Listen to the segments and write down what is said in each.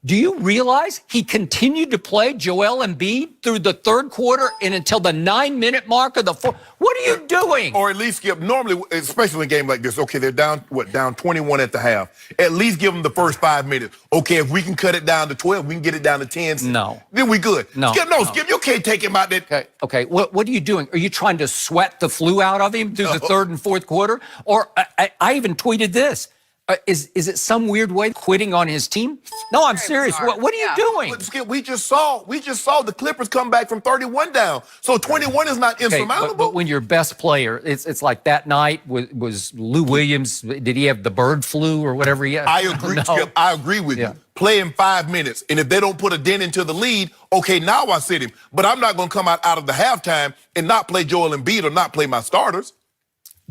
Do you realize he continued to play Joel Embiid through the third quarter and until the 9-minute mark of the fourth? What are you doing? Or at least give, normally, especially in a game like this, okay, they're down 21 at the half. At least give them the first 5 minutes. Okay, if we can cut it down to 12, we can get it down to 10. No. Then we good. No. Skip, you can't take him out there. Okay. What are you doing? Are you trying to sweat the flu out of him through the third and fourth quarter? Or I even tweeted this. Is it some weird way quitting on his team? No, I'm serious. What are you doing? But Skip, we just saw the Clippers come back from 31 down. So 21 is not insurmountable. But when your best player, it's like that night was Lou Williams. Did he have the bird flu or whatever he had? I agree, Skip. I agree with you. Play in 5 minutes. And if they don't put a dent into the lead, okay, now I sit him. But I'm not going to come out of the halftime and not play Joel Embiid or not play my starters.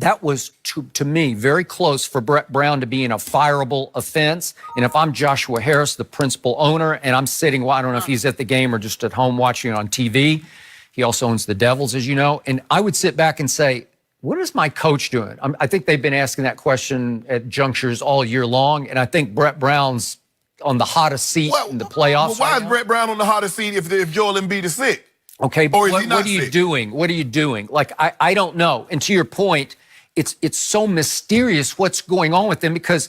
That was, to me, very close for Brett Brown to being a fireable offense. And if I'm Joshua Harris, the principal owner, and I'm sitting, well, I don't know if he's at the game or just at home watching it on TV. He also owns the Devils, as you know. And I would sit back and say, what is my coach doing? I think they've been asking that question at junctures all year long. And I think Brett Brown's on the hottest seat in the playoffs. Well, why is Brett Brown on the hottest seat if Joel Embiid is sick? Okay, but what are you doing? What are you doing? Like, I don't know. And to your point, it's so mysterious what's going on with him because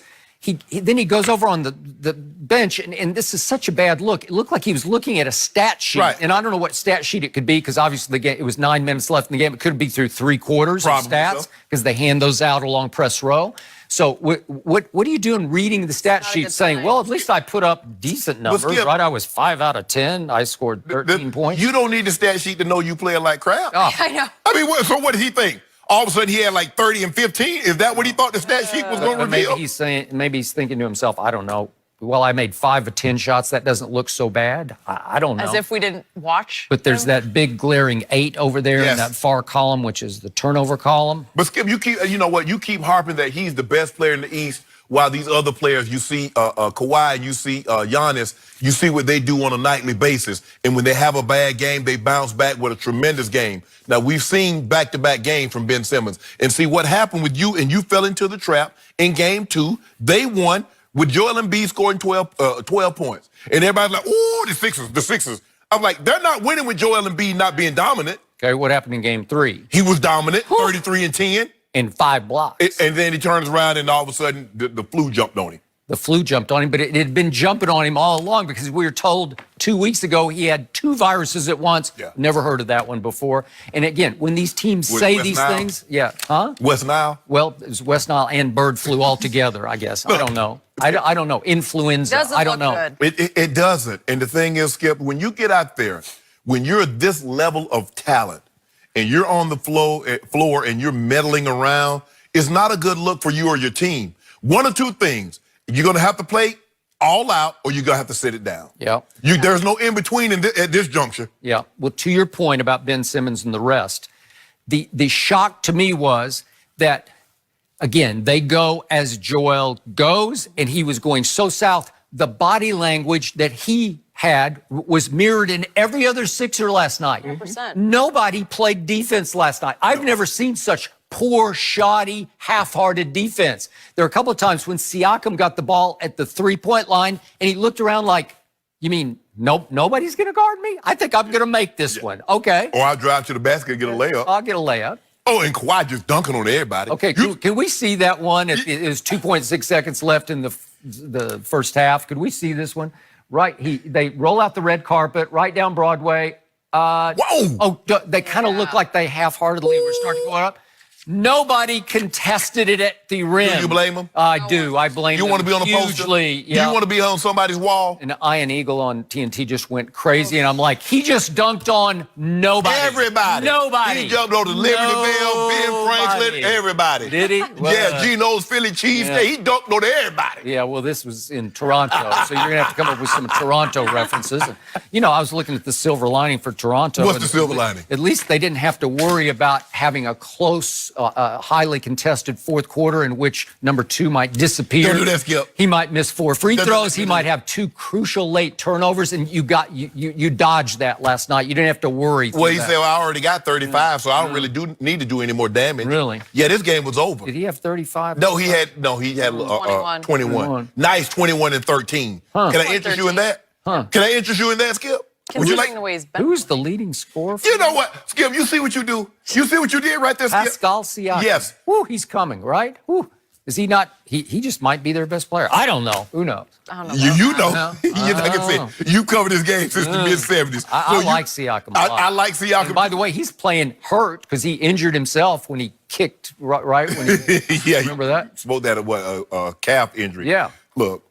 then he goes over on the bench, and this is such a bad look. It looked like he was looking at a stat sheet, and I don't know what stat sheet it could be because obviously the game, it was 9 minutes left in the game. It could be through 3 quarters of stats because they hand those out along press row. So what are you doing reading the stat sheet saying, well, at least I put up decent numbers, right? I was 5 out of 10. I scored 13 points. You don't need the stat sheet to know you playing like crap. Oh. I know. I mean, so what did he think? All of a sudden he had like 30 and 15? Is that what he thought the stat sheet was going to reveal? Maybe he's thinking to himself, I don't know. Well, I made 5 of 10 shots. That doesn't look so bad. I don't know. As if we didn't watch. But there's that big glaring 8 over there in that far column, which is the turnover column. But Skip, you keep harping that he's the best player in the East, while these other players, you see Kawhi, you see Giannis, you see what they do on a nightly basis. And when they have a bad game, they bounce back with a tremendous game. Now, we've seen back-to-back games from Ben Simmons. And see what happened with you, and you fell into the trap in game 2. They won with Joel Embiid scoring 12 points. And everybody's like, ooh, the Sixers. I'm like, they're not winning with Joel Embiid not being dominant. Okay, what happened in game 3? He was dominant, 33 and 10. In 5 blocks. And then he turns around and all of a sudden the flu jumped on him. The flu jumped on him, but it had been jumping on him all along because we were told 2 weeks ago he had 2 viruses at once. Yeah. Never heard of that one before. And again, when these teams say these things, West Nile? Well, it was West Nile and bird flu all together, I guess. I don't know. I don't know. Influenza. I don't know. It doesn't. And the thing is, Skip, when you get out there, when you're this level of talent, and you're on the floor and you're meddling around, it's not a good look for you or your team. One or two things. You're going to have to play all out or you're going to have to sit it down. Yeah. There's no in-between at this juncture. Yeah. Well, to your point about Ben Simmons and the rest, the shock to me was that, again, they go as Joel goes, and he was going so south. The body language that he had was mirrored in every other Sixer last night. 100%. Nobody played defense last night. I've never seen such poor, shoddy, half-hearted defense. There were a couple of times when Siakam got the ball at the 3-point line, and he looked around like, you mean nobody's going to guard me? I think I'm going to make this one. Okay. Or I'll drive to the basket and get a layup. I'll get a layup. Oh, and Kawhi just dunking on everybody. Okay, can we see that one? It was 2.6 seconds left in the first half. Could we see this one? Right, they roll out the red carpet right down Broadway. Whoa! Oh, they kind of look like they half-heartedly were starting to go up. Nobody contested it at the rim. Do you blame them? I do. I blame them. You want to be on a poster? Hugely, Do you want to be on somebody's wall? And Ian Eagle on TNT just went crazy, and I'm like, he just dunked on nobody. Everybody. Nobody. He jumped on the Liberty Bell, Ben Franklin, everybody. Did he? Well, yeah, Geno's Philly cheesesteak. He dunked on everybody. Yeah, well, this was in Toronto, so you're going to have to come up with some Toronto references. And, I was looking at the silver lining for Toronto. What's the silver lining? At least they didn't have to worry about having a close highly contested fourth quarter in which number 2 might disappear. Don't do that, Skip. He might miss 4 free throws. He might have 2 crucial late turnovers, and you dodged that last night. You didn't have to worry. Well, he said, well, I already got 35, so I don't really need to do any more damage. Really? Yeah, this game was over. Did he have 35? No, he had 21. Nice 21 and 13. Can I interest you in that? Can I interest you in that, Skip? Would you like? Who's the leading scorer? You know what, Skip? You see what you do? You see what you did right there, Skip? Pascal Siakam. Yes. Woo, he's coming, right? Woo. Is he not? He just might be their best player. I don't know. Who knows? I don't know. You know. You're not gonna say you covered this game since the mid-70s. I like Siakam a lot. I like Siakam. And by the way, he's playing hurt because he injured himself when he kicked right when he. Remember that? Spoke that a calf injury. Yeah. Look,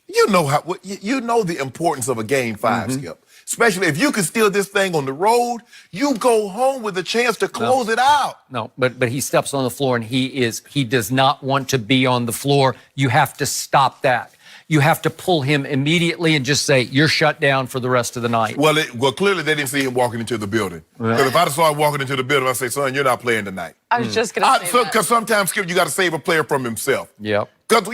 you know the importance of a game 5, Skip. Especially if you can steal this thing on the road, you go home with a chance to close it out. No, but he steps on the floor and he does not want to be on the floor. You have to stop that. You have to pull him immediately and just say, you're shut down for the rest of the night. Well, clearly they didn't see him walking into the building. Because if I saw him walking into the building, I'd say, son, you're not playing tonight. I was just going to say that. Because sometimes, Skip, you got to save a player from himself. Yep. Because,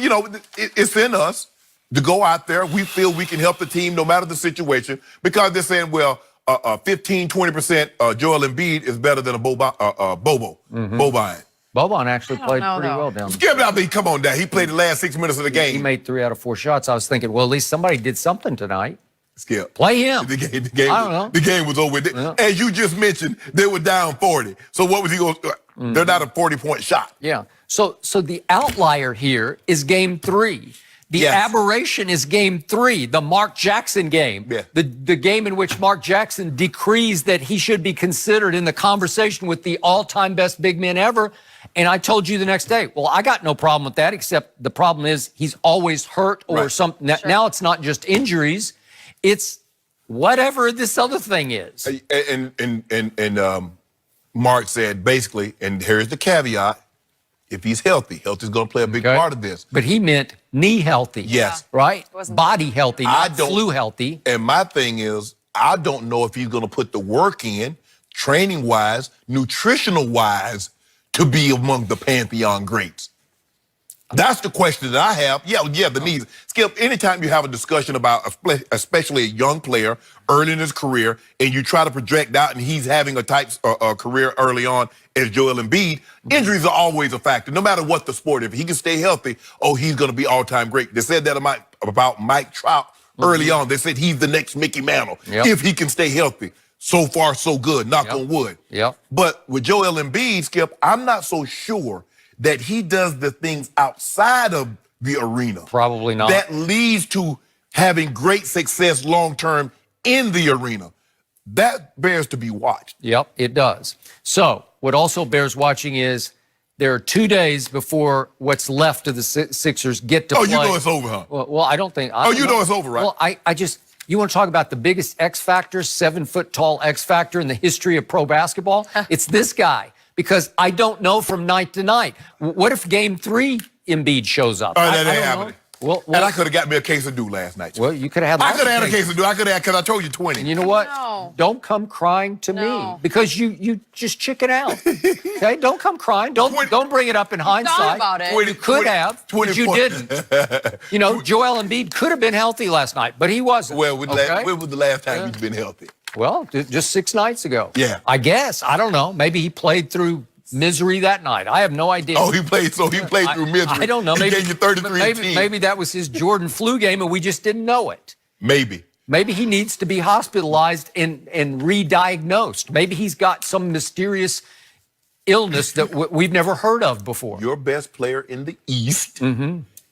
it's in us to go out there. We feel we can help the team no matter the situation. Because they're saying, well, 15, 20% Joel Embiid is better than a Boban. Boban actually played pretty well down there. Skip, I mean, come on down. He played the last 6 minutes of the game. He made 3 out of 4 shots. I was thinking, well, at least somebody did something tonight. Skip. Play him. The game, I don't know. The game was over. Yeah. As you just mentioned, they were down 40. So what was he going to do? They're not a 40-point shot. Yeah. So the outlier here is game 3. The aberration is game 3, the Mark Jackson game. Yeah. The game in which Mark Jackson decrees that he should be considered in the conversation with the all-time best big men ever. And I told you the next day, well, I got no problem with that, except the problem is he's always hurt or something. Sure. Now it's not just injuries. It's whatever this other thing is. And Mark said basically, and here's the caveat, if he's healthy, health is going to play a big part of this. But he meant knee healthy. Yes. Right? Body healthy, not flu healthy. And my thing is, I don't know if he's going to put the work in, training-wise, nutritional-wise, to be among the Pantheon greats. That's the question that I have. Yeah, the needs. Skip, anytime you have a discussion about, especially a young player early in his career, and you try to project out, and he's having a type career early on as Joel Embiid, injuries are always a factor, no matter what the sport. If he can stay healthy, he's going to be all-time great. They said that about Mike Trout early on. They said he's the next Mickey Mantle if he can stay healthy. So far, so good, knock on wood. But with Joel Embiid, Skip, I'm not so sure that he does the things outside of the arena. Probably not. That leads to having great success long-term in the arena. That bears to be watched. Yep, it does. So what also bears watching is there are 2 days before what's left of the Sixers get to play. Oh, you know it's over, huh? Well, I don't think. You know it's over, right? Well, I just, you want to talk about the biggest X factor, 7-foot-tall X factor in the history of pro basketball? It's this guy. Because I don't know from night to night. What if game 3 Embiid shows up? That ain't happening. Well, and I could have got me a case of dew last night. Well, you could have had. I could have had a case of dew. I could have, because I told you 20. And you know what? No. Don't come crying to me because you just chicken out. Okay, don't come crying. Don't bring it up in hindsight. Thought about it. You could have, but you didn't. Joel Embiid could have been healthy last night, but he wasn't. Well, when was the last time you've been healthy? Well, just 6 nights ago. Yeah. I guess. I don't know. Maybe he played through misery that night. I have no idea. He played through misery. I don't know. He gave you 33 maybe that was his Jordan flu game and we just didn't know it. Maybe he needs to be hospitalized and re-diagnosed. Maybe he's got some mysterious illness that we've never heard of before. Your best player in the East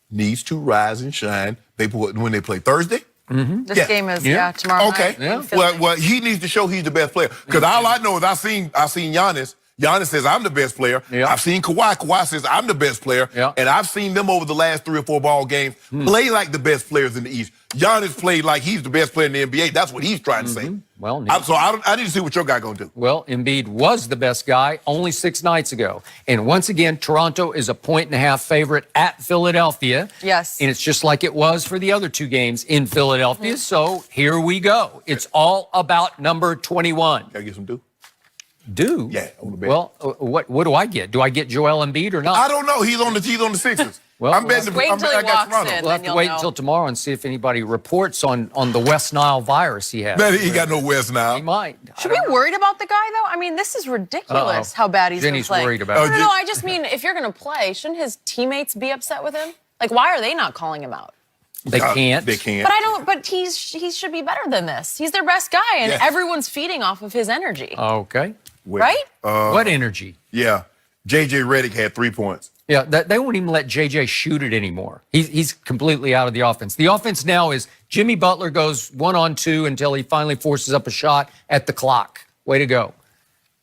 needs to rise and shine. When they play Thursday. This game is tomorrow night. Yeah. Well, he needs to show he's the best player. Because all I know is I seen Giannis. Giannis says, I'm the best player. Yeah. I've seen Kawhi. Kawhi says, I'm the best player. Yeah. And I've seen them over the last 3 or 4 ball games play like the best players in the East. Giannis played like he's the best player in the NBA. That's what he's trying to say. Well, I need to see what your guy going to do. Well, Embiid was the best guy only 6 nights ago. And once again, Toronto is a 1.5 favorite at Philadelphia. Yes. And it's just like it was for the other 2 games in Philadelphia. So here we go. It's all about number 21. Gotta get some dew. Do? Yeah, on the bench. Well, what do I get? Do I get Joel Embiid or not? I don't know. He's on the Sixers. Well, I'm betting. wait until he walks Toronto. in. We'll have to wait until tomorrow and see if anybody reports on the West Nile virus he has. Man, he got no West now. He might. Should we be worried about the guy, though? I mean, this is ridiculous how bad he's Jenny's been playing. worried about No, it. no, I just mean, if you're going to play, shouldn't his teammates be upset with him? Like, why are they not calling him out? They can't. They can't. But he should be better than this. He's their best guy, and everyone's feeding off of his energy. Okay. Right? What energy? Yeah. J.J. Redick had 3 points. Yeah, they won't even let JJ shoot it anymore. He's completely out of the offense. The offense now is Jimmy Butler goes 1-on-2 until he finally forces up a shot at the clock. Way to go.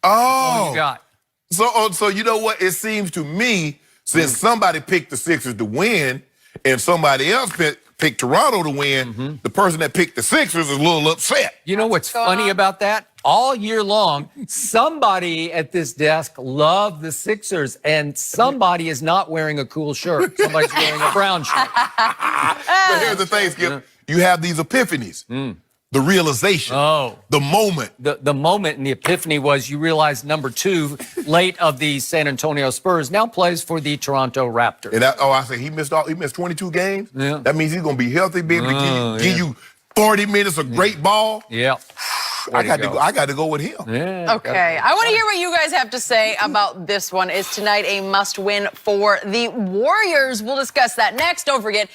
Oh. You got. So you know what? It seems to me, since somebody picked the Sixers to win and somebody else picked Toronto to win, the person that picked the Sixers is a little upset. You know what's funny about that? All year long, somebody at this desk loved the Sixers, and somebody is not wearing a cool shirt. Somebody's wearing a brown shirt. But here's the thing, Skip. You have these epiphanies. The realization. The moment. The moment and the epiphany was you realized number 2, late of the San Antonio Spurs, now plays for the Toronto Raptors. And I said he missed 22 games. Yeah. That means he's gonna be healthy, be able to give you 40 minutes of great ball. Yeah. I got to go with him. Yeah. Okay, I want to hear what you guys have to say about this one. Is tonight a must-win for the Warriors? We'll discuss that next. Don't forget.